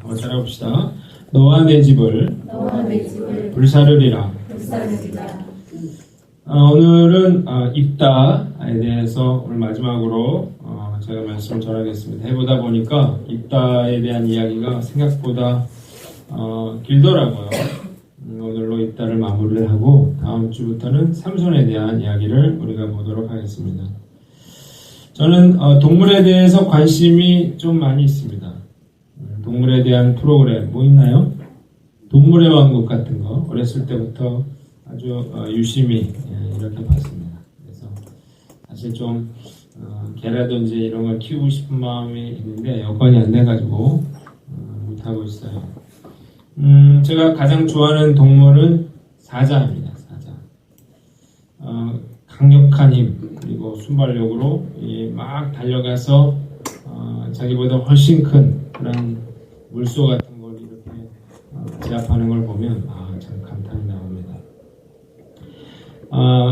한번 따라봅시다. 너와 내 집을 불사르리라. 오늘은 입다에 대해서 오늘 마지막으로 제가 말씀을 전하겠습니다. 해보다 보니까 입다에 대한 이야기가 생각보다 길더라고요. 오늘로 입다를 마무리를 하고 다음 주부터는 삼손에 대한 이야기를 우리가 보도록 하겠습니다. 저는 동물에 대해서 관심이 좀 많이 있습니다. 동물에 대한 프로그램 뭐 있나요? 동물의 왕국 같은 거 어렸을 때부터 아주 유심히 이렇게 봤습니다. 그래서 사실 좀 개라든지 이런 걸 키우고 싶은 마음이 있는데 여건이 안 돼가지고 못하고 있어요. 제가 가장 좋아하는 동물은 사자입니다. 사자. 강력한 힘 그리고 순발력으로 막 달려가서 자기보다 훨씬 큰 그런 물소 같은 걸 이렇게 제압하는 걸 보면 참 감탄이 나옵니다.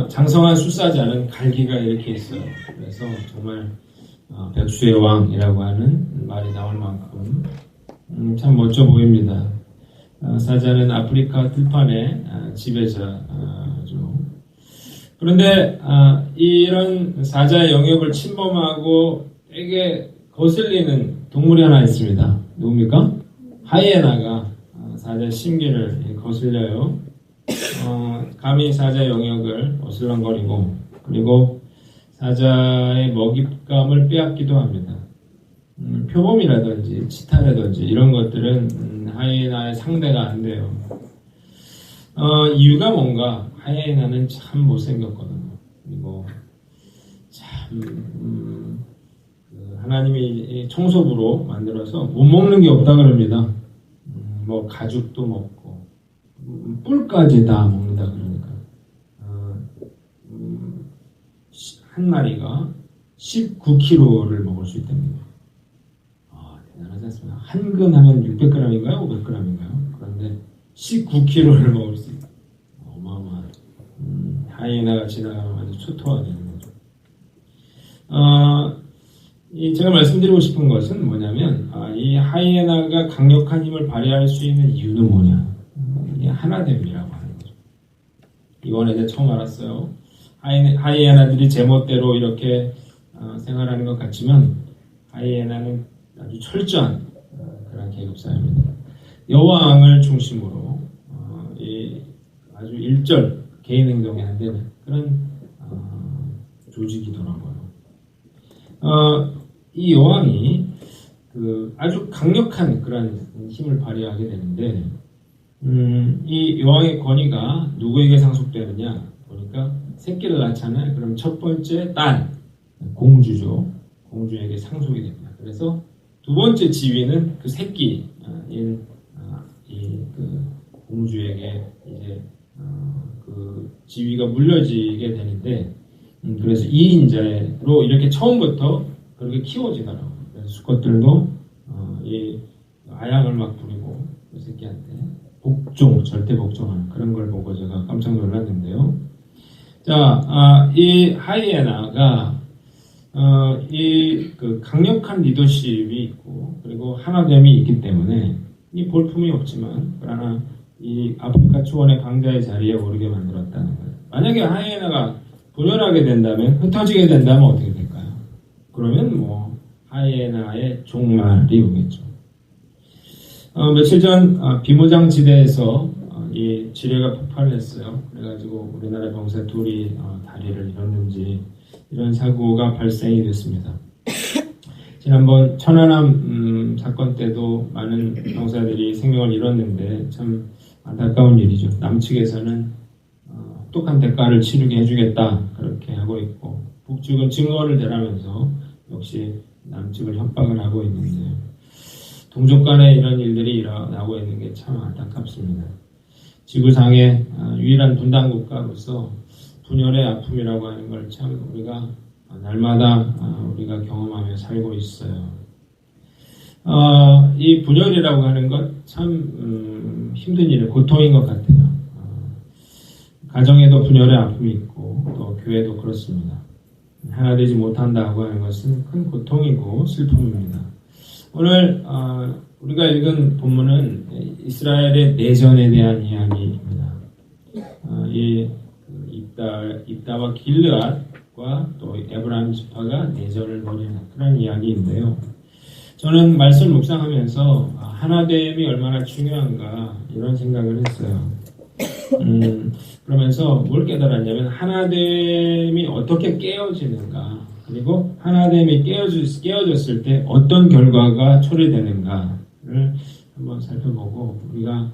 장성한 수사자는 갈기가 이렇게 있어요. 그래서 정말 백수의 왕이라고 하는 말이 나올 만큼 참 멋져 보입니다. 사자는 아프리카 들판의 지배자죠. 그런데 이런 사자의 영역을 침범하고 되게 거슬리는 동물이 하나 있습니다. 누굽니까? 하이에나가 사자의 심기를 거슬려요. 감히 사자의 영역을 어슬렁거리고 그리고 사자의 먹잇감을 빼앗기도 합니다. 표범이라든지 치타라든지 이런 것들은 하이에나의 상대가 안 돼요. 이유가 뭔가 하이에나는 참 못생겼거든요. 그리고 참 하나님이 청소부로 만들어서 못 먹는 게 없다 그럽니다. 뭐 가죽도 먹고 뿔까지 다 먹는다 그러니까 한 마리가 19kg를 먹을 수 있답니다. 대단하지 않습니까? 한 근 하면 600g인가요? 500g인가요? 그런데 19kg를 먹을 수 있다. 어마어마한 하이에나가 지나가면 아주 초토화가 되는 거죠. 제가 말씀드리고 싶은 것은 뭐냐면 이 하이에나가 강력한 힘을 발휘할 수 있는 이유는 뭐냐? 이게 하나됨이라고 하는 거죠. 이번에 이제 처음 알았어요. 하이에나들이 제멋대로 이렇게 생활하는 것 같지만 하이에나는 아주 철저한 그런 계급사입니다. 여왕을 중심으로 아주 일절 개인 행동이 안 되는 그런 조직이더라고요. 이 여왕이 아주 강력한 그런 힘을 발휘하게 되는데 이 여왕의 권위가 누구에게 상속되느냐 보니까 새끼를 낳잖아요. 그럼 첫 번째 딸 공주죠. 공주에게 상속이 됩니다. 그래서 두 번째 지위는 그 새끼인 그 공주에게 이제 그 지위가 물려지게 되는데 그래서 2인자로 이렇게 처음부터 그렇게 키워지더라고요. 그래서 수컷들도 이 아양을 막 부리고 그 새끼한테 절대 복종하는 그런 걸 보고 제가 깜짝 놀랐는데요. 자, 이 하이에나가 그 강력한 리더십이 있고 그리고 하나됨이 있기 때문에 이 볼품이 없지만 그러나 이 아프리카 초원의 강자의 자리에 오르게 만들었다는 거예요. 만약에 하이에나가 분열하게 된다면 흩어지게 된다면 어떻게 될까요? 그러면 뭐 하이에나의 종말이 오겠죠. 며칠 전 비무장지대에서 이 지뢰가 폭발했어요. 그래가지고 우리나라 병사 둘이 다리를 잃었는지 이런 사고가 발생이 됐습니다. 지난번 천안함 사건 때도 많은 병사들이 생명을 잃었는데 참 안타까운 일이죠. 남측에서는 똑똑한 대가를 치르게 해주겠다 그렇게 하고 있고 북측은 증거를 대라면서 역시 남측을 협박을 하고 있는데요. 동족 간에 이런 일들이 일어나고 있는 게 참 안타깝습니다. 지구상의 유일한 분단 국가로서 분열의 아픔이라고 하는 걸 참 우리가 날마다 우리가 경험하며 살고 있어요. 이 분열이라고 하는 것 참 힘든 일, 고통인 것 같아요. 가정에도 분열의 아픔이 있고 또 교회도 그렇습니다. 하나 되지 못한다고 하는 것은 큰 고통이고 슬픔입니다. 오늘 우리가 읽은 본문은 이스라엘의 내전에 대한 이야기입니다. 이 입다와 길르앗과 또 에브라임 지파가 내전을 벌이는 그런 이야기인데요. 저는 말씀 묵상하면서 하나됨이 얼마나 중요한가 이런 생각을 했어요. 그러면서 뭘 깨달았냐면 하나됨이 어떻게 깨어지는가, 그리고 하나됨이 깨어졌을 때 어떤 결과가 초래되는가를 한번 살펴보고, 우리가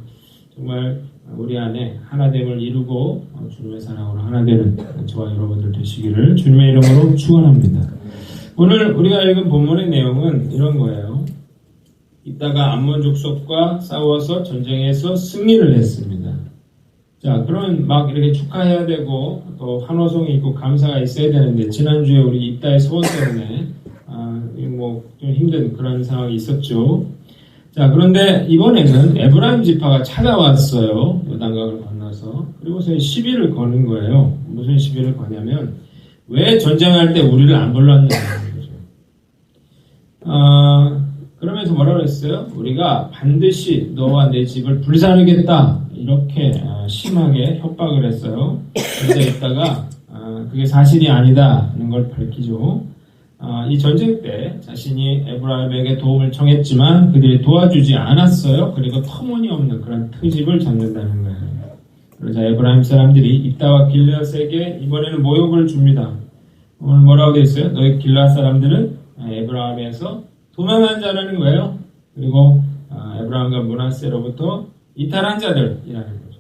정말 우리 안에 하나됨을 이루고 주님의 사랑으로 하나되는 저와 여러분들 되시기를 주님의 이름으로 축원합니다. 오늘 우리가 읽은 본문의 내용은 이런 거예요. 이따가 암몬 족속과 싸워서 전쟁에서 승리를 했습니다. 자, 그러면 막 이렇게 축하해야 되고 또 환호성이 있고 감사가 있어야 되는데, 지난주에 우리 입다의 소원 때문에 좀 힘든 그런 상황이 있었죠. 자, 그런데 이번에는 에브라임 지파가 찾아왔어요. 요단강을 건너서. 그리고서 시비를 거는 거예요. 무슨 시비를 거냐면, 왜 전쟁할 때 우리를 안 불렀냐는 거죠. 그러면서 뭐라고 했어요? 우리가 반드시 너와 내 집을 불사르겠다. 이렇게 심하게 협박을 했어요. 그래서 이따가 그게 사실이 아니다는 걸 밝히죠. 이 전쟁 때 자신이 에브라임에게 도움을 청했지만 그들이 도와주지 않았어요. 그리고 터무니없는 그런 트집을 잡는다는 거예요. 그러자 에브라임 사람들이 입다와 길르앗에게 이번에는 모욕을 줍니다. 오늘 뭐라고 되어 있어요? 너희 길르앗 사람들은 에브라임에서 도망한 자라는 거예요. 그리고 에브라임과 므낫세로부터 이탈한 자들이라는 거죠.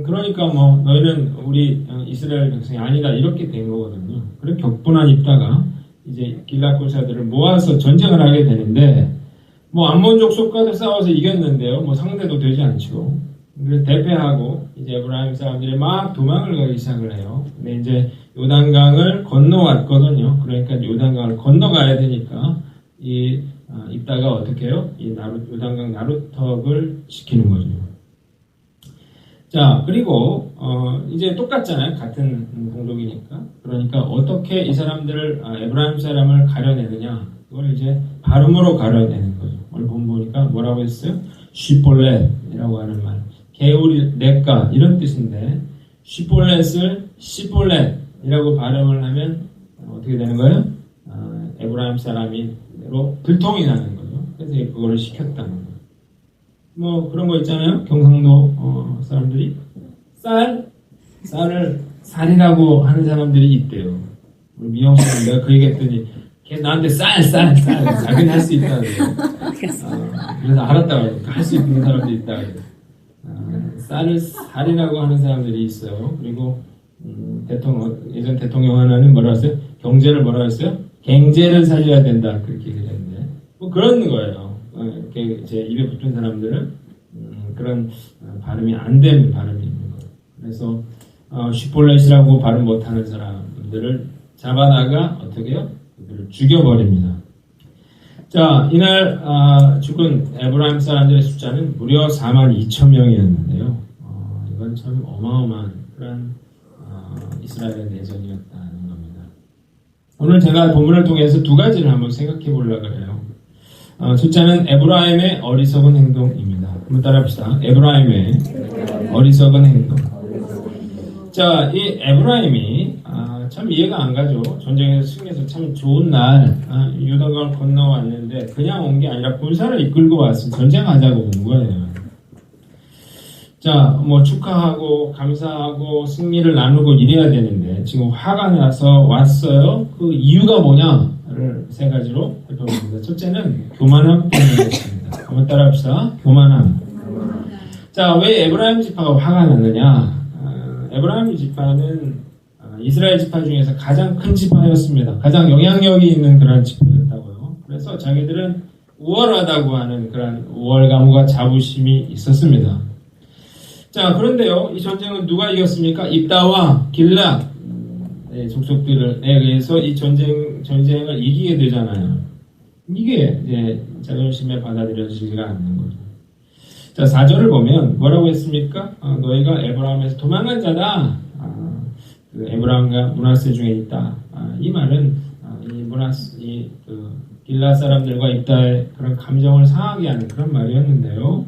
그러니까 너희는 우리 이스라엘 백성이 아니다 이렇게 된 거거든요. 그래 격분한 입다가 이제 길앗 군사들을 모아서 전쟁을 하게 되는데, 암몬 족속과도 싸워서 이겼는데요. 상대도 되지 않죠. 그래서 대패하고 이제 에브라임 사람들이 막 도망을 가기 시작을 해요. 근데 이제 요단강을 건너왔거든요. 그러니까 요단강을 건너가야 되니까 입다가 어떻게 해요? 요단강 나루턱을 시키는 거죠. 자, 그리고 이제 똑같잖아요. 같은 동족이니까. 그러니까 어떻게 이 사람들을 에브라임 사람을 가려내느냐? 그걸 이제 발음으로 가려내는 거죠. 오늘 보니까 뭐라고 했어요? 쉬볼렛이라고 하는 말. 개울이 냇가 이런 뜻인데, 쉬볼렛을 시볼렛이라고 발음을 하면 어떻게 되는 거예요? 에브라임 사람이로 들통이 나는 거죠. 그래서 그거를 시켰다는 거예요. 그런 거 있잖아요. 경상도 사람들이 쌀을 살이라고 하는 사람들이 있대요. 우리 미영 씨는 내가 그 얘기했더니 걔 나한테 쌀 자기는 할 수 있다 그래요. 그래서 알았다고 할 수 있는 사람들이 있다 그래요. 쌀을 살이라고 하는 사람들이 있어요. 그리고 예전 대통령 하나는 뭐라고 했어요? 경제를 뭐라고 했어요? 갱제를 살려야 된다 그렇게 얘기했는데 그런 거예요. 이렇게 제 입에 붙은 사람들은 그런 발음이 안 된 발음이 있는 거예요. 그래서 쉬폴렛이라고 발음 못하는 사람들을 잡아다가 어떻게 해요? 그들을 죽여버립니다. 자, 이날 죽은 에브라임 사람들의 숫자는 무려 42,000명이었는데요. 이건 참 어마어마한 그런 이스라엘의 내전이었다는 겁니다. 오늘 제가 본문을 통해서 두 가지를 한번 생각해 보려고 해요. 첫째는 에브라임의 어리석은 행동입니다. 한번 따라합시다. 에브라임의 어리석은 행동. 자, 이 에브라임이 참 이해가 안 가죠. 전쟁에서 승리해서 참 좋은 날 요단강을 건너왔는데 그냥 온 게 아니라 군사를 이끌고 왔으면 전쟁하자고 온 거예요. 자, 축하하고 감사하고 승리를 나누고 이래야 되는데 지금 화가 나서 왔어요. 그 이유가 뭐냐를 세 가지로 살펴봅니다. 첫째는 교만함 때문이었습니다. 한번 따라합시다. 교만함. 자, 왜 에브라임 지파가 화가 났느냐? 에브라임 지파는 이스라엘 지파 중에서 가장 큰 지파였습니다. 가장 영향력이 있는 그런 지파였다고요. 그래서 자기들은 우월하다고 하는 그런 우월감과 자부심이 있었습니다. 자, 그런데요, 이 전쟁은 누가 이겼습니까? 입다와 길라 족속들에 의해서 이 전쟁을 이기게 되잖아요. 이게 이제 자존심에 받아들여지지가 않는 거죠. 자, 4절을 보면 뭐라고 했습니까? 너희가 에브라임에서 도망간 자다. 그 에브라임과 므낫세 중에 있다. 이 말은 이 길라 사람들과 입다의 그런 감정을 상하게 하는 그런 말이었는데요.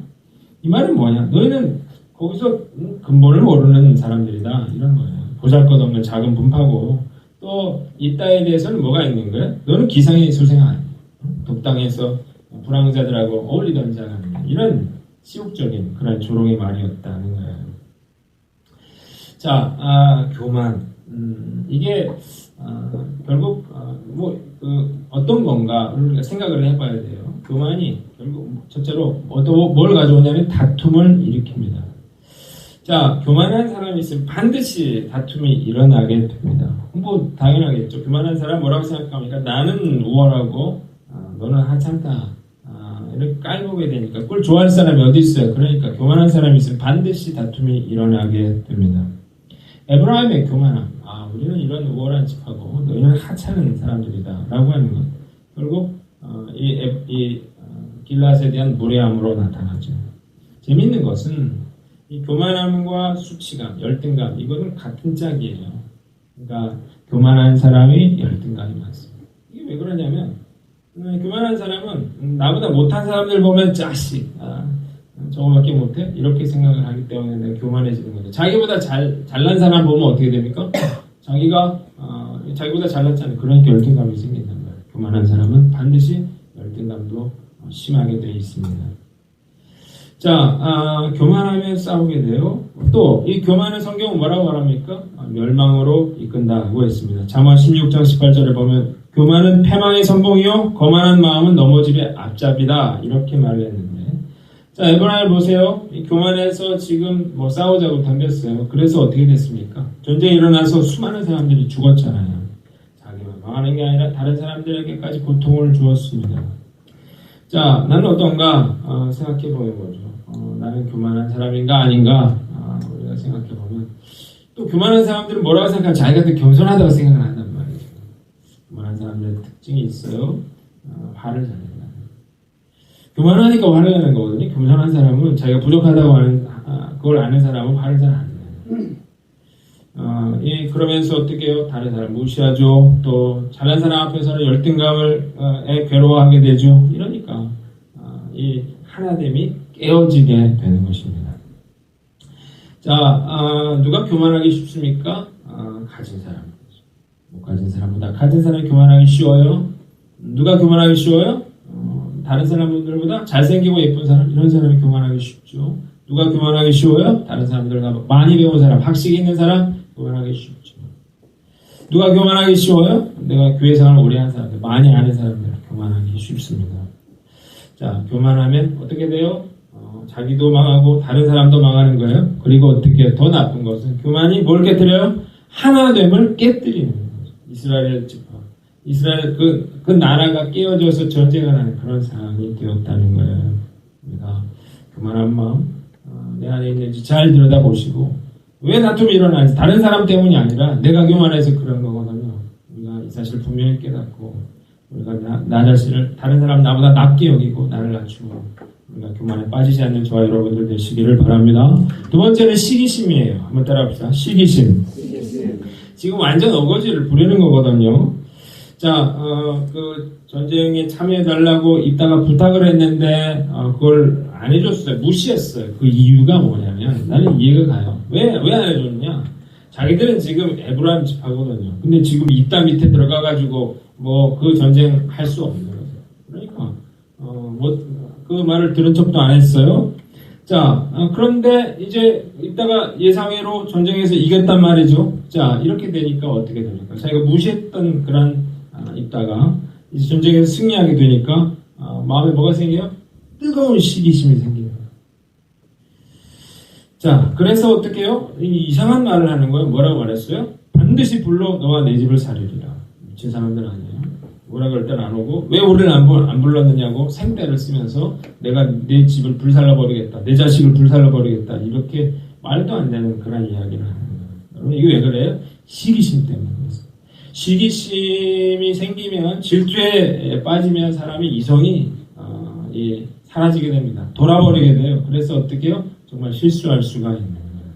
이 말은 뭐냐? 너희는 거기서 근본을 모르는 사람들이다. 이런 거예요. 보잘것없는 작은 분파고 또 입다에 대해서는 뭐가 있는 거야? 너는 기상의 소생아, 독당에서 불황자들하고 어울리던 자가 이런 시욕적인 그런 조롱의 말이었다는 거예요. 자, 교만. 이게 결국 어떤 건가 우리가 생각을 해봐야 돼요. 교만이 결국 첫째로 뭘 가져오냐면 다툼을 일으킵니다. 자, 교만한 사람이 있으면 반드시 다툼이 일어나게 됩니다. 뭐 당연하겠죠. 교만한 사람 뭐라고 생각합니까? 나는 우월하고 너는 하찮다. 이렇게 깔보게 되니까 그걸 좋아할 사람이 어디 있어요? 그러니까 교만한 사람이 있으면 반드시 다툼이 일어나게 됩니다. 에브라임의 교만함. 우리는 이런 우월한 집하고 너희는 하찮은 사람들이다 라고 하는 것. 결국 길앗에 대한 무례함으로 나타나죠. 재미있는 것은 이 교만함과 수치감, 열등감 이거는 같은 짝이에요. 그러니까 교만한 사람이 열등감이 많습니다. 이게 왜 그러냐면 교만한 사람은 나보다 못한 사람들 보면 자식 저거밖에 못해? 이렇게 생각을 하기 때문에 내가 교만해지는 거죠. 자기보다 잘난 사람 보면 어떻게 됩니까? 자기보다 잘났잖아요. 그러니까 열등감이 생긴단 말이에요. 교만한 사람은 반드시 열등감도 심하게 되어 있습니다. 자, 교만하면 싸우게 돼요. 또 이 교만은 성경은 뭐라고 말합니까? 멸망으로 이끈다고 했습니다. 잠언 16장 18절에 보면 교만은 패망의 선봉이요 거만한 마음은 넘어짐의 앞잡이다 이렇게 말을 했는데, 자, 에브라임을 보세요. 이 교만해서 지금 싸우자고 덤볐어요. 그래서 어떻게 됐습니까? 전쟁이 일어나서 수많은 사람들이 죽었잖아요. 자기만 망하는 게 아니라 다른 사람들에게까지 고통을 주었습니다. 자, 나는 어떤가 생각해 보는 거죠. 나는 교만한 사람인가 아닌가 우리가 생각해 보면 또 교만한 사람들은 뭐라고 생각하면 자기가 더 겸손하다고 생각을 한단 말이죠. 교만한 사람들의 특징이 있어요. 화를 잘 낸다. 교만하니까 화를 내는 거거든요. 겸손한 사람은 자기가 부족하다고 하는 그걸 아는 사람은 화를 잘 안 내요. 그러면서 어떻게 해요? 다른 사람 무시하죠. 또 잘난 사람 앞에서는 열등감을 괴로워하게 되죠. 이러니까 이 하나됨이 깨어지게 되는 것입니다. 자, 누가 교만하기 쉽습니까? 가진 사람. 못 가진 사람보다 가진 사람이 교만하기 쉬워요. 누가 교만하기 쉬워요? 다른 사람들보다 잘생기고 예쁜 사람, 이런 사람이 교만하기 쉽죠. 누가 교만하기 쉬워요? 다른 사람들보다 많이 배운 사람, 학식이 있는 사람, 교만하기 쉽죠. 누가 교만하기 쉬워요? 내가 교회 생활을 오래 한 사람들, 많이 아는 사람들, 교만하기 쉽습니다. 자, 교만하면 어떻게 돼요? 자기도 망하고 다른 사람도 망하는 거예요. 그리고 어떻게 더 나쁜 것은 교만이 뭘 깨뜨려요? 하나됨을 깨뜨리는 거죠. 이스라엘 지파. 이스라엘 그 나라가 깨어져서 전쟁을 하는 그런 상황이 되었다는 거예요. 우리가 교만한 마음 내 안에 있는지 잘 들여다보시고 왜 다툼이 일어나는지 다른 사람 때문이 아니라 내가 교만해서 그런 거거든요. 우리가 이 사실을 분명히 깨닫고 우리가 나 자신을 다른 사람 나보다 낮게 여기고 나를 낮추고 우리가 교만에 빠지지 않는 저와 여러분들 되시기를 바랍니다. 두 번째는 시기심이에요. 한번 따라합시다. 시기심. 지금 완전 어거지를 부리는 거거든요. 자, 그 전쟁에 참여해달라고 입다가 부탁을 했는데 그걸 안 해줬어요. 무시했어요. 그 이유가 뭐냐면 나는 이해가 가요. 왜 안 해줬냐? 자기들은 지금 에브라임 지파거든요. 근데 지금 입다 밑에 들어가가지고 그 전쟁 할 수 없는 거죠. 그러니까 그 말을 들은 척도 안 했어요. 자, 그런데 이제 이따가 예상외로 전쟁에서 이겼단 말이죠. 자, 이렇게 되니까 어떻게 됩니까? 자기가 무시했던 그런 있다가 이제 전쟁에서 승리하게 되니까 마음에 뭐가 생겨요? 뜨거운 시기심이 생깁니다. 자, 그래서 어떻게 해요? 이상한 말을 하는 거예요. 뭐라고 말했어요? 반드시 불러 너와 내 집을 살리리라. 미친 사람들 아니에요. 오라 그럴 땐 안 오고 왜 우리를 안 불렀느냐고 생떼를 쓰면서 내가 내 집을 불살라버리겠다. 내 자식을 불살라버리겠다. 이렇게 말도 안 되는 그런 이야기를 하는 거예요. 여러분 이게 왜 그래요? 시기심 때문에 그래서. 시기심이 생기면 질투에 빠지면 사람이 이성이 사라지게 됩니다. 돌아버리게 돼요. 그래서 어떻게 해요? 정말 실수할 수가 있는 거예요.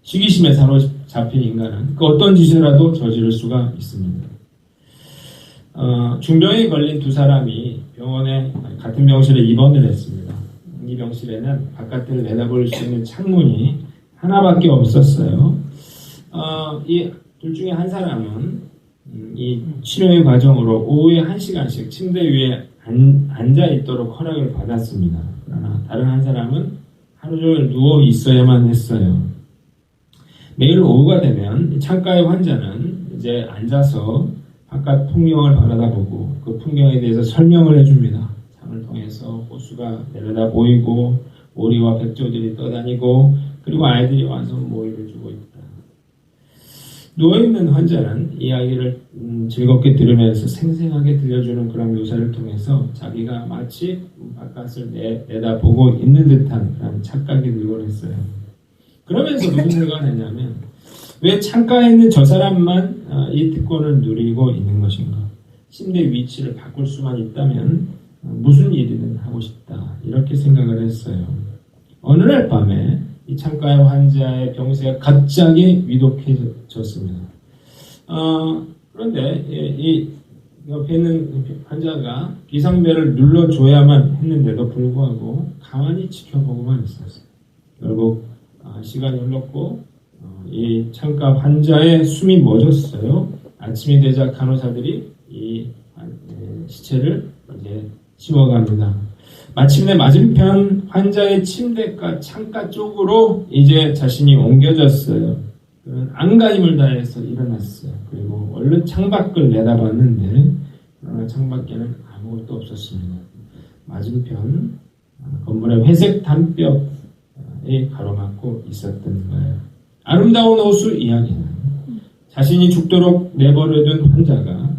시기심에 사로잡힌 인간은 그 어떤 짓이라도 저지를 수가 있습니다. 중병에 걸린 두 사람이 병원에 같은 병실에 입원을 했습니다. 이 병실에는 바깥을 내다볼 수 있는 창문이 하나밖에 없었어요. 이 둘 중에 한 사람은 이 치료의 과정으로 오후에 1시간씩 침대 위에 앉아 있도록 허락을 받았습니다. 그러나 다른 한 사람은 하루 종일 누워 있어야만 했어요. 매일 오후가 되면 창가의 환자는 이제 앉아서 바깥 풍경을 바라다보고 그 풍경에 대해서 설명을 해줍니다. 창을 통해서 호수가 내려다 보이고 오리와 백조들이 떠다니고 그리고 아이들이 와서 모이를 주고 있다. 누워있는 환자는 이야기를 즐겁게 들으면서 생생하게 들려주는 그런 묘사를 통해서 자기가 마치 바깥을 내다보고 있는 듯한 그런 착각이 들곤 했어요. 그러면서 무슨 생각을 했냐면 왜 창가에 있는 저 사람만 이 특권을 누리고 있는 것인가? 침대 위치를 바꿀 수만 있다면 무슨 일이든 하고 싶다. 이렇게 생각을 했어요. 어느 날 밤에 이 창가의 환자의 병세가 갑자기 위독해졌습니다. 그런데 이 옆에 있는 환자가 비상벨을 눌러줘야만 했는데도 불구하고 가만히 지켜보고만 있었어요. 결국 시간이 흘렀고 이 창가 환자의 숨이 멎었어요. 아침이 되자 간호사들이 이 시체를 이제 치워갑니다. 마침내 맞은편 환자의 침대가 창가 쪽으로 이제 자신이 옮겨졌어요. 그는 안간힘을 다해서 일어났어요. 그리고 얼른 창밖을 내다봤는데 그러나 창밖에는 아무것도 없었습니다. 맞은편 건물의 회색 담벼락에 가로막고 있었던 거예요. 아름다운 호수 이야기는 자신이 죽도록 내버려둔 환자가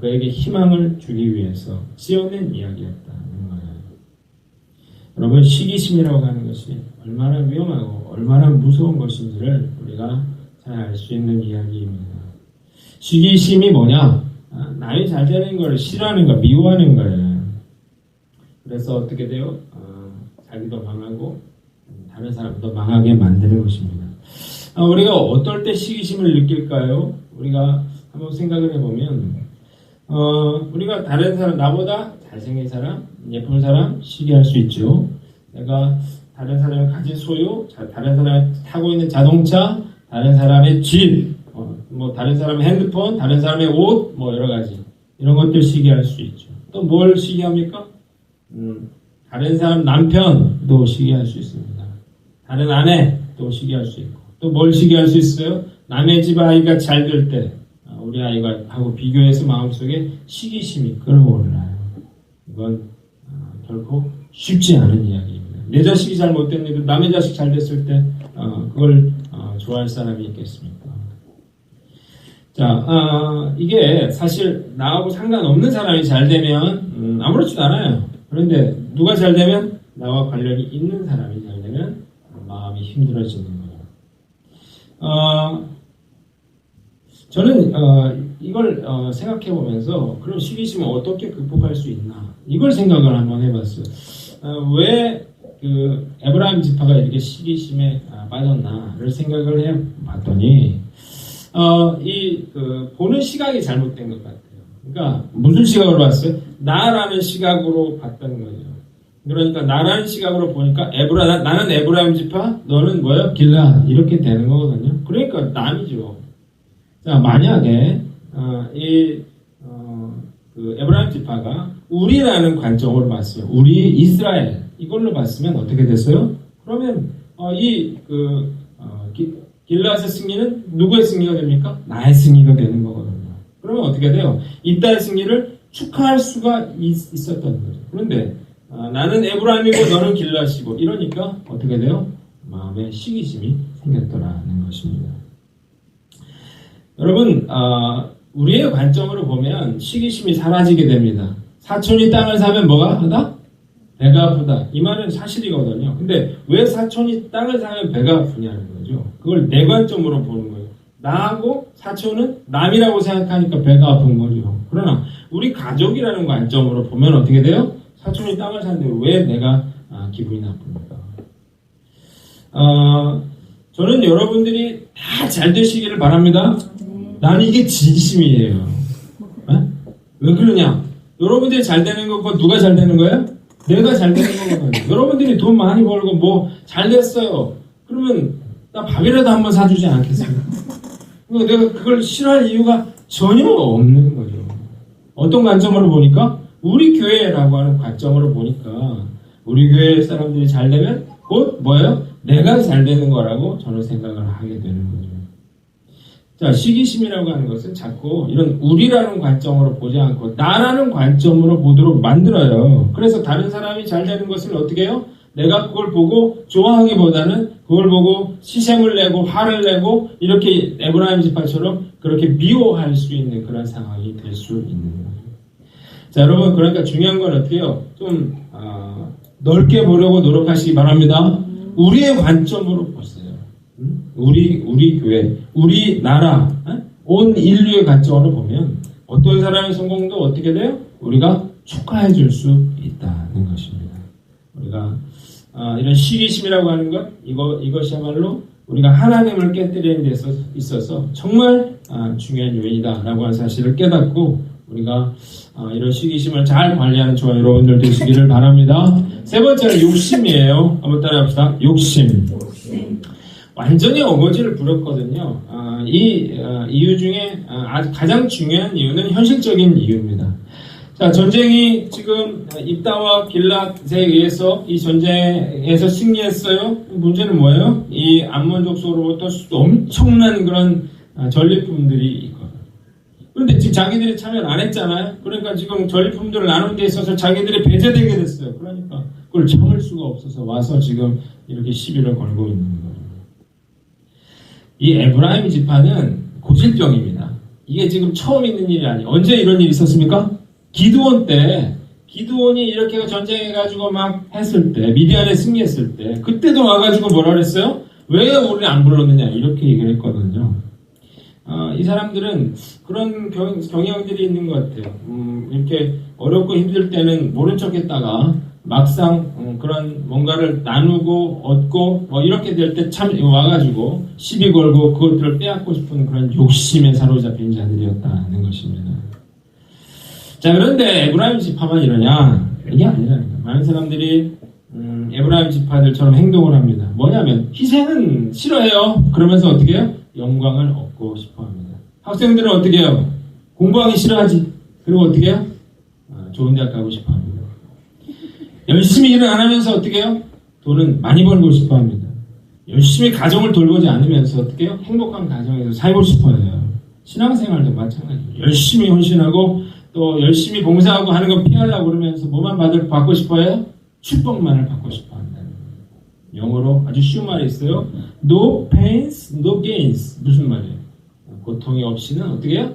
그에게 희망을 주기 위해서 지어낸 이야기였다는 거예요. 여러분, 시기심이라고 하는 것이 얼마나 위험하고 얼마나 무서운 것인지를 우리가 잘 알 수 있는 이야기입니다. 시기심이 뭐냐? 남이 잘 되는 걸 싫어하는 거, 미워하는 거예요. 그래서 어떻게 돼요? 자기도 망하고 다른 사람도 망하게 만드는 것입니다. 우리가 어떨 때 시기심을 느낄까요? 우리가 한번 생각을 해보면 우리가 다른 사람, 나보다 잘생긴 사람, 예쁜 사람 시기할 수 있죠. 내가 다른 사람이 가진 소유, 다른 사람이 타고 있는 자동차, 다른 사람의 집, 뭐 다른 사람의 핸드폰, 다른 사람의 옷, 뭐 여러 가지 이런 것들 시기할 수 있죠. 또 뭘 시기합니까? 다른 사람 남편도 시기할 수 있습니다. 다른 아내도 시기할 수 있고 또 뭘 시기할 수 있어요? 남의 집 아이가 잘 될 때 우리 아이가 하고 비교해서 마음속에 시기심이 끌어올라요. 이건 결코 쉽지 않은 이야기입니다. 내 자식이 잘 못됐는데 남의 자식 잘 됐을 때 그걸 좋아할 사람이 있겠습니까? 자, 이게 사실 나하고 상관없는 사람이 잘 되면 아무렇지도 않아요. 그런데 누가 잘 되면 나와 관련이 있는 사람이 잘 되면 마음이 힘들어지는 거예요. 저는 이걸 생각해 보면서 그럼 시기심을 어떻게 극복할 수 있나 이걸 생각을 한번 해봤어요. 왜 그 에브라임 지파가 이렇게 시기심에 빠졌나를 생각을 해봤더니 보는 시각이 잘못된 것 같아요. 그러니까 무슨 시각으로 봤어요? 나라는 시각으로 봤던 거죠. 그러니까 나라는 시각으로 보니까 나는 에브라임 지파, 너는 뭐야? 길라 이렇게 되는 거거든요. 그러니까 남이죠. 자, 만약에 에브라임 지파가 우리라는 관점으로 봤어요. 우리 이스라엘 이걸로 봤으면 어떻게 됐어요? 그러면 길라앗의 승리는 누구의 승리가 됩니까? 나의 승리가 되는 거거든요. 그러면 어떻게 돼요? 이따의 승리를 축하할 수가 있었던 거죠. 그런데 나는 에브라임이고 너는 길라앗이고 이러니까 어떻게 돼요? 마음에 시기심이 생겼더라는 것입니다. 여러분, 우리의 관점으로 보면 시기심이 사라지게 됩니다. 사촌이 땅을 사면 뭐가 하다? 배가 아프다. 이 말은 사실이거든요. 근데 왜 사촌이 땅을 사면 배가 아프냐는 거죠. 그걸 내 관점으로 보는 거예요. 나하고 사촌은 남이라고 생각하니까 배가 아픈 거죠. 그러나 우리 가족이라는 관점으로 보면 어떻게 돼요? 사촌이 땅을 사는데 왜 내가 기분이 나쁩니까? 저는 여러분들이 다 잘 되시기를 바랍니다. 나는 이게 진심이에요. 왜 그러냐? 여러분들이 잘 되는 거고 누가 잘 되는 거예요? 내가 잘 되는 거거든요. 여러분들이 돈 많이 벌고 뭐 잘 됐어요. 그러면 나 밥이라도 한번 사주지 않겠습니까? 내가 그걸 싫어할 이유가 전혀 없는 거죠. 어떤 관점으로 보니까 우리 교회라고 하는 관점으로 보니까 우리 교회 사람들이 잘 되면 곧 뭐예요? 내가 잘 되는 거라고 저는 생각을 하게 되는 거죠. 자, 시기심이라고 하는 것은 자꾸 이런 우리라는 관점으로 보지 않고 나라는 관점으로 보도록 만들어요. 그래서 다른 사람이 잘 되는 것을 어떻게 해요? 내가 그걸 보고 좋아하기보다는 그걸 보고 시샘을 내고 화를 내고 이렇게 에브라임 지파처럼 그렇게 미워할 수 있는 그런 상황이 될 수 있는 거예요. 자, 여러분, 그러니까 중요한 건 어떻게 해요? 좀 넓게 보려고 노력하시기 바랍니다. 우리의 관점으로 보세요. 우리 교회, 우리 나라, 온 인류의 관점으로 보면 어떤 사람의 성공도 어떻게 돼요? 우리가 축하해 줄 수 있다는 것입니다. 우리가 이런 시기심이라고 하는 것, 이것이야말로 우리가 하나님을 깨뜨리는 데 있어서 정말 중요한 요인이다라고 하는 사실을 깨닫고 우리가 이런 시기심을 잘 관리하는 저와 여러분들 되시기를 바랍니다. 세 번째는 욕심이에요. 한번 따라합시다. 욕심. 완전히 어거지를 부렸거든요. 이 이유 중에 가장 중요한 이유는 현실적인 이유입니다. 자, 전쟁이 지금 입다와 길랏에 의해서 이 전쟁에서 승리했어요. 문제는 뭐예요? 이 암몬족속으로부터 엄청난 그런 전리품들이 있거든요. 그런데 지금 자기들이 참여를 안 했잖아요. 그러니까 지금 전리품들을 나눈 데 있어서 자기들이 배제되게 됐어요. 그러니까 그걸 참을 수가 없어서 와서 지금 이렇게 시비를 걸고 있는 거예요. 이 에브라임 지파는 고질병입니다. 이게 지금 처음 있는 일이 아니에요. 언제 이런 일이 있었습니까? 기드온 때, 기드온이 이렇게 전쟁해가지고 막 했을 때, 미디안에 승리했을 때, 그때도 와가지고 뭐라 그랬어요? 왜 우리를 안 불렀느냐, 이렇게 얘기를 했거든요. 이 사람들은 그런 경향들이 있는 것 같아요. 이렇게 어렵고 힘들 때는 모른 척 했다가, 막상 그런 뭔가를 나누고 얻고 뭐 이렇게 될 때 참 와가지고 시비 걸고 그것들을 빼앗고 싶은 그런 욕심에 사로잡힌 자들이었다는 것입니다. 자, 그런데 에브라임 지파만 이러냐? 이게 아니라는 거예요. 많은 사람들이 에브라임 지파들처럼 행동을 합니다. 뭐냐면 희생은 싫어해요. 그러면서 어떻게 해요? 영광을 얻고 싶어합니다. 학생들은 어떻게 해요? 공부하기 싫어하지. 그리고 어떻게 해요? 좋은 대학 가고 싶어합니다. 열심히 일을 안 하면서 어떻게 해요? 돈은 많이 벌고 싶어 합니다. 열심히 가정을 돌보지 않으면서 어떻게 해요? 행복한 가정에서 살고 싶어 해요. 신앙생활도 마찬가지예요. 열심히 헌신하고 또 열심히 봉사하고 하는 거 피하려고 그러면서 뭐만 받고 싶어 해요? 축복만을 받고 싶어 한다는 거예요. 영어로 아주 쉬운 말이 있어요. No pains, no gains. 무슨 말이에요? 고통이 없이는 어떻게 해요?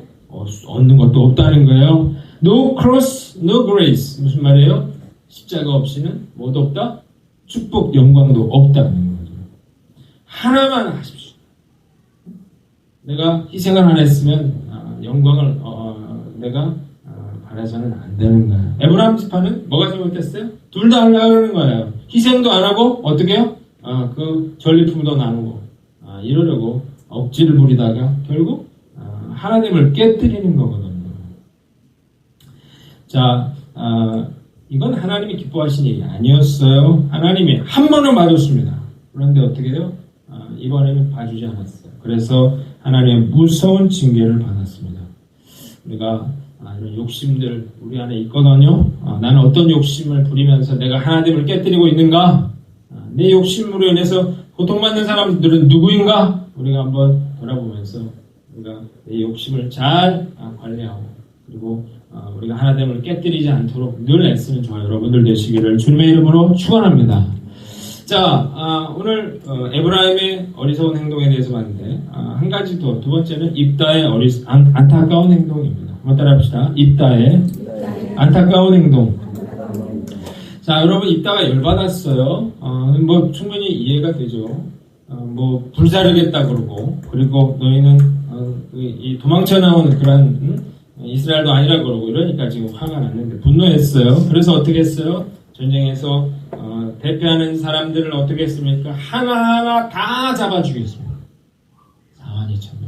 얻는 것도 없다는 거예요. No cross, no grace. 무슨 말이에요? 십자가 없이는 뭐도 없다? 축복, 영광도 없다는 거죠. 하나만 하십시오. 내가 희생을 안 했으면 영광을 내가 바라서는 안 되는 거예요. 에브라임 지파는 뭐가 잘못됐어요? 둘 다 하려고 하는 거예요. 희생도 안 하고 어떻게 해요? 그 전리품도 나누고 이러려고 억지를 부리다가 결국 하나님을 깨뜨리는 거거든요. 자, 이건 하나님이 기뻐하신 일이 아니었어요. 하나님이 한 번은 봐줬습니다. 그런데 어떻게 해요? 이번에는 봐주지 않았어요. 그래서 하나님의 무서운 징계를 받았습니다. 우리가 이런 욕심들 우리 안에 있거든요. 나는 어떤 욕심을 부리면서 내가 하나님을 깨뜨리고 있는가? 내 욕심으로 인해서 고통받는 사람들은 누구인가? 우리가 한번 돌아보면서 우리가 내 욕심을 잘 관리하고 그리고 우리가 하나님을 깨뜨리지 않도록 늘 애쓰는 저와 여러분들 되시기를 주님의 이름으로 축원합니다. 자, 오늘 에브라임의 어리석은 행동에 대해서 봤는데 한 가지 더, 두 번째는 입다의 안타까운 행동입니다. 한번 따라합시다. 입다의 안타까운 행동. 자, 여러분 입다가 열받았어요. 뭐 충분히 이해가 되죠. 뭐 불사르겠다 그러고 그리고 너희는 이 도망쳐 나오는 그런 이스라엘도 아니라 그러고 이러니까 지금 화가 났는데 분노했어요. 그래서 어떻게 했어요? 전쟁에서 대표하는 사람들을 어떻게 했습니까? 하나하나 다 잡아 죽였습니다. 42,000명.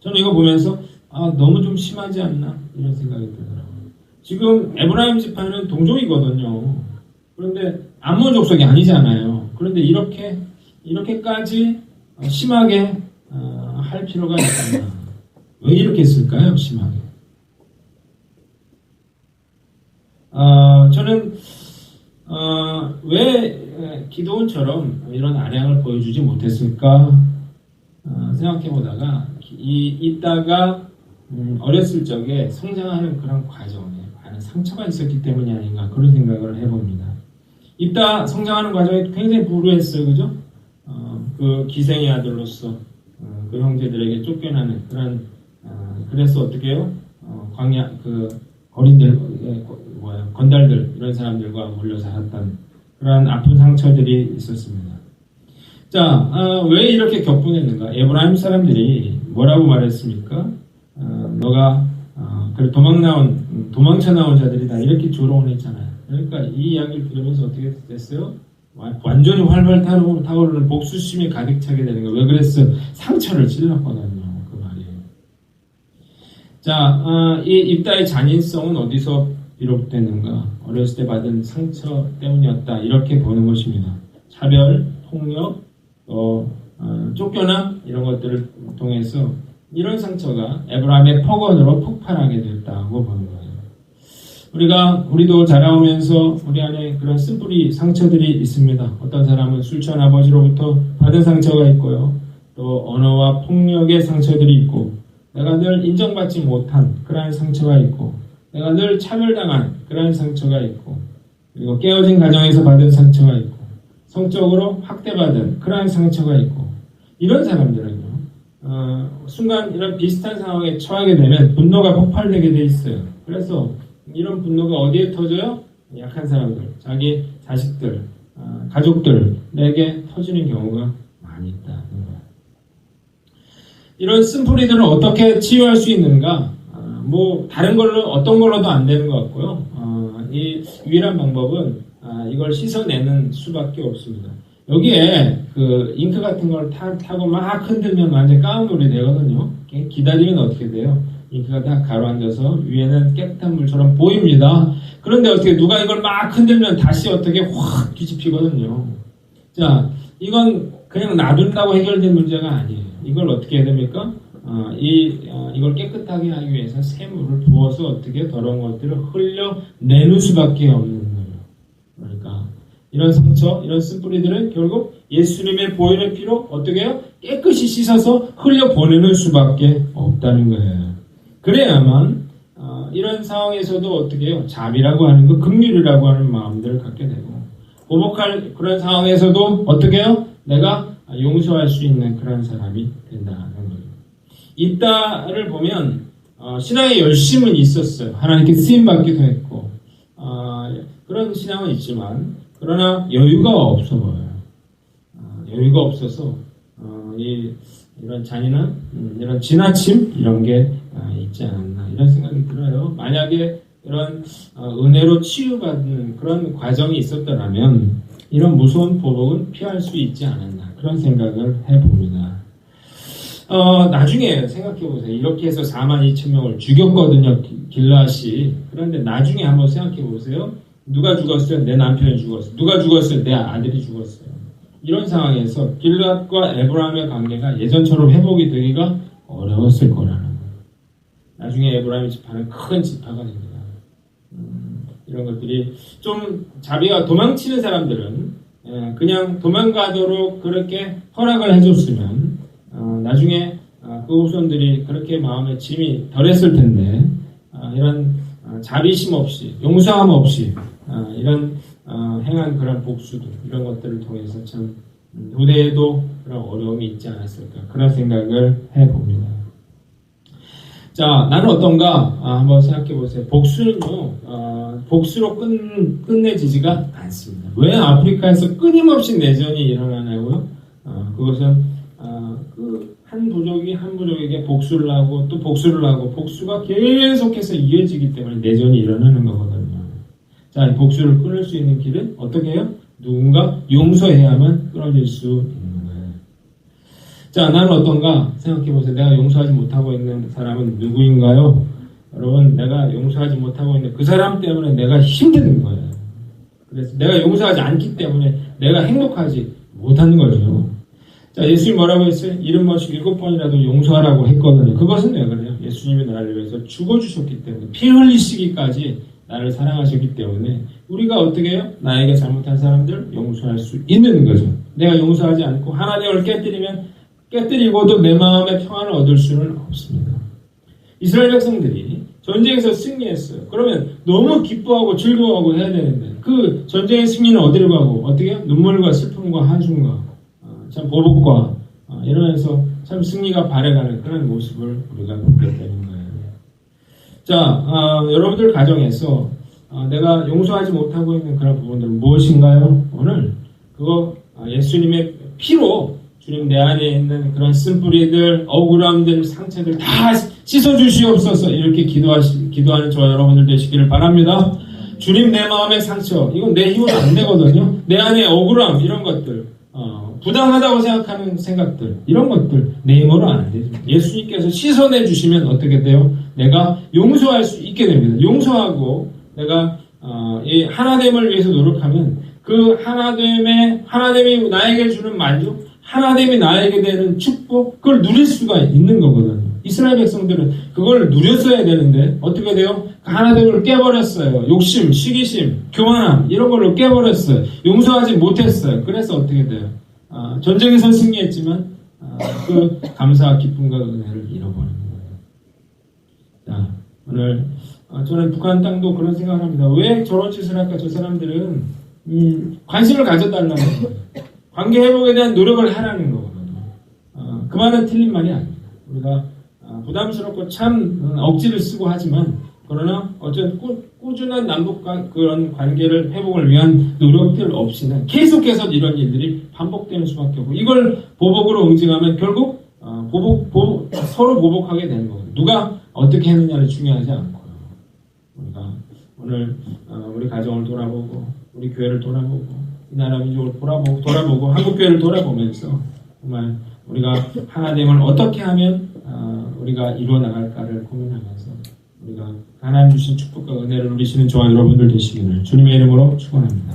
저는 이거 보면서 너무 좀 심하지 않나? 이런 생각이 들더라고요. 지금 에브라임 지파는 동족이거든요. 그런데 암몬 족속이 아니잖아요. 그런데 이렇게까지 심하게 할 필요가 있었나? 왜 이렇게 했을까요? 심하게. 저는 왜 기도원처럼 이런 안양을 보여주지 못했을까 생각해보다가 이따가 어렸을 적에 성장하는 그런 과정에 많은 상처가 있었기 때문이 아닌가 그런 생각을 해봅니다. 이따 성장하는 과정이 굉장히 불우했어요, 그죠? 그 기생의 아들로서 그 형제들에게 쫓겨나는 그런 그래서 어떻게 해요? 광야 그 어린들 건달들 이런 사람들과 몰려 살았던 그런 아픈 상처들이 있었습니다. 자, 왜 이렇게 격분했는가? 에브라임 사람들이 뭐라고 말했습니까? 너가 도망쳐 나온 자들이다 이렇게 조롱을 했잖아요. 그러니까 이 이야기를 들으면서 어떻게 됐어요? 완전히 활발 타오르는 복수심이 가득 차게 되는 거예요. 왜 그랬어요? 상처를 찔렀거든요. 그 말이에요. 자, 이 입다의 잔인성은 어디서 비롯됐는가? 어렸을 때 받은 상처 때문이었다. 이렇게 보는 것입니다. 차별, 폭력, 쫓겨남 이런 것들을 통해서 이런 상처가 에브라임의 폭언으로 폭발하게 됐다고 보는 거예요. 우리도 자라오면서 우리 안에 그런 쓴뿌리 상처들이 있습니다. 어떤 사람은 술 취한 아버지로부터 받은 상처가 있고요. 또 언어와 폭력의 상처들이 있고, 내가 늘 인정받지 못한 그러한 상처가 있고, 내가 늘 차별당한 그러한 상처가 있고, 그리고 깨어진 가정에서 받은 상처가 있고, 성적으로 학대받은 그러한 상처가 있고, 이런 사람들은요, 순간 이런 비슷한 상황에 처하게 되면 분노가 폭발되게 돼 있어요. 그래서 이런 분노가 어디에 터져요? 약한 사람들, 자기 자식들, 가족들에게 터지는 경우가 많이 있다는 거예요. 이런 쓴뿌리들을 어떻게 치유할 수 있는가? 다른 걸로, 어떤 걸로도 안 되는 것 같고요. 이 유일한 방법은 이걸 씻어내는 수밖에 없습니다. 여기에 그 잉크 같은 걸 타고 막 흔들면 완전 까만 물이 되거든요. 기다리면 어떻게 돼요? 잉크가 다 가라앉아서 위에는 깨끗한 물처럼 보입니다. 그런데 어떻게 누가 이걸 막 흔들면 다시 어떻게 확 뒤집히거든요. 자, 이건 그냥 놔둔다고 해결된 문제가 아니에요. 이걸 어떻게 해야 됩니까? 이걸 깨끗하게 하기 위해서 새물을 부어서 어떻게 더러운 것들을 흘려내는 수밖에 없는 거예요. 그러니까 이런 상처, 이런 쓴뿌리들은 결국 예수님의 보혈의 피로 어떻게 해요? 깨끗이 씻어서 흘려보내는 수밖에 없다는 거예요. 그래야만 이런 상황에서도 어떻게 해요? 자비라고 하는 거, 긍휼이라고 하는 마음들을 갖게 되고, 보복할 그런 상황에서도 어떻게 해요? 내가 용서할 수 있는 그런 사람이 된다는 거예요. 이따를 보면 신앙의 열심은 있었어요. 하나님께 쓰임받기도 했고 그런 신앙은 있지만, 그러나 여유가 없어 보여요. 여유가 없어서 이런 잔인한 이런 지나침 이런 게 있지 않았나 이런 생각이 들어요. 만약에 이런 은혜로 치유받는 그런 과정이 있었더라면 이런 무서운 보복은 피할 수 있지 않았나 그런 생각을 해봅니다. 나중에 생각해보세요. 이렇게 해서 42,000명을 죽였거든요. 길앗이. 그런데 나중에 한번 생각해보세요. 누가 죽었어요? 내 남편이 죽었어요. 누가 죽었어요? 내 아들이 죽었어요. 이런 상황에서 길앗과 에브라임의 관계가 예전처럼 회복이 되기가 어려웠을 거라는 거예요. 나중에 에브라임 지파는 큰 지파가 됩니다. 이런 것들이 좀 자비가 도망치는 사람들은 그냥 도망가도록 그렇게 허락을 해줬으면 나중에 그 후손들이 그렇게 마음에 짐이 덜했을 텐데 이런 자비심 없이 용서함 없이 이런 행한 그런 복수들 이런 것들을 통해서 참 후대에도 그런 어려움이 있지 않았을까 그런 생각을 해봅니다. 자, 나는 어떤가 한번 생각해 보세요. 복수는요 복수로 끝내지지가 않습니다. 왜 아프리카에서 끊임없이 내전이 일어나냐고요? 그것은 그 한 부족이 한 부족에게 복수를 하고 또 복수를 하고 복수가 계속해서 이어지기 때문에 내전이 일어나는 거거든요. 자, 이 복수를 끊을 수 있는 길은 어떻게 해요? 누군가 용서해야만 끊어질 수 있는 거예요. 자, 나는 어떤가 생각해보세요. 내가 용서하지 못하고 있는 사람은 누구인가요? 여러분, 내가 용서하지 못하고 있는 그 사람 때문에 내가 힘든 거예요. 그래서 내가 용서하지 않기 때문에 내가 행복하지 못하는 거죠. 자, 예수님 뭐라고 했어요? 70번씩 7번이라도 용서하라고 했거든요. 그것은 왜 그래요? 예수님이 나를 위해서 죽어주셨기 때문에, 피 흘리시기까지 나를 사랑하셨기 때문에 우리가 어떻게 해요? 나에게 잘못한 사람들 용서할 수 있는 거죠. 내가 용서하지 않고 하나님을 깨뜨리고도 내 마음의 평안을 얻을 수는 없습니다. 이스라엘 백성들이 전쟁에서 승리했어요. 그러면 너무 기뻐하고 즐거워하고 해야 되는데 그 전쟁의 승리는 어디로 가고 어떻게 해요? 눈물과 슬픔과 한숨과 참 보복과 이러면서 참 승리가 발해가는 그런 모습을 우리가 보게 되는 거예요. 자, 여러분들 가정에서 내가 용서하지 못하고 있는 그런 부분들은 무엇인가요? 오늘 그거 예수님의 피로 주님 내 안에 있는 그런 쓴뿌리들, 억울함들, 상처들 다 씻어주시옵소서 이렇게 기도하는 저 여러분들 되시기를 바랍니다. 주님 내 마음의 상처, 이건 내 힘으로 안 되거든요. 내 안에 억울함 이런 것들, 부당하다고 생각하는 생각들 이런 것들 내 힘으로 안 되죠. 예수님께서 씻어내 주시면 어떻게 돼요? 내가 용서할 수 있게 됩니다. 용서하고 내가 이 하나됨을 위해서 노력하면 그 하나됨이 나에게 주는 만족, 하나됨이 나에게 되는 축복, 그걸 누릴 수가 있는 거거든요. 이스라엘 백성들은 그걸 누렸어야 되는데 어떻게 돼요? 하나됨을 깨버렸어요. 욕심, 시기심, 교만함 이런 걸로 깨버렸어요. 용서하지 못했어요. 그래서 어떻게 돼요? 전쟁에서 승리했지만 그 감사와 기쁨과 은혜를 잃어버리는 거예요. 자, 오늘 저는 북한 땅도 그런 생각을 합니다. 왜 저런 짓을 할까? 저 사람들은 관심을 가져달라는 거예요. 관계 회복에 대한 노력을 하라는 거거든요. 그 말은 틀린 말이 아닙니다. 우리가 부담스럽고 참 억지를 쓰고 하지만 그러나 어쨌든 꾸준한 남북과 그런 관계를 회복을 위한 노력들 없이는 계속해서 이런 일들이 반복되는 수밖에 없고 이걸 보복으로 응징하면 결국 서로 보복하게 되는 거거든요. 누가 어떻게 했느냐는 중요하지 않고요. 우리가 오늘 우리 가정을 돌아보고 우리 교회를 돌아보고 이 나라 민족을 돌아보고 한국 교회를 돌아보면서 정말 우리가 하나됨을 어떻게 하면 우리가 이루어 나갈까를 고민하면서 우리가 하나님 주신 축복과 은혜를 누리시는 저와 여러분들 되시기를 주님의 이름으로 축원합니다.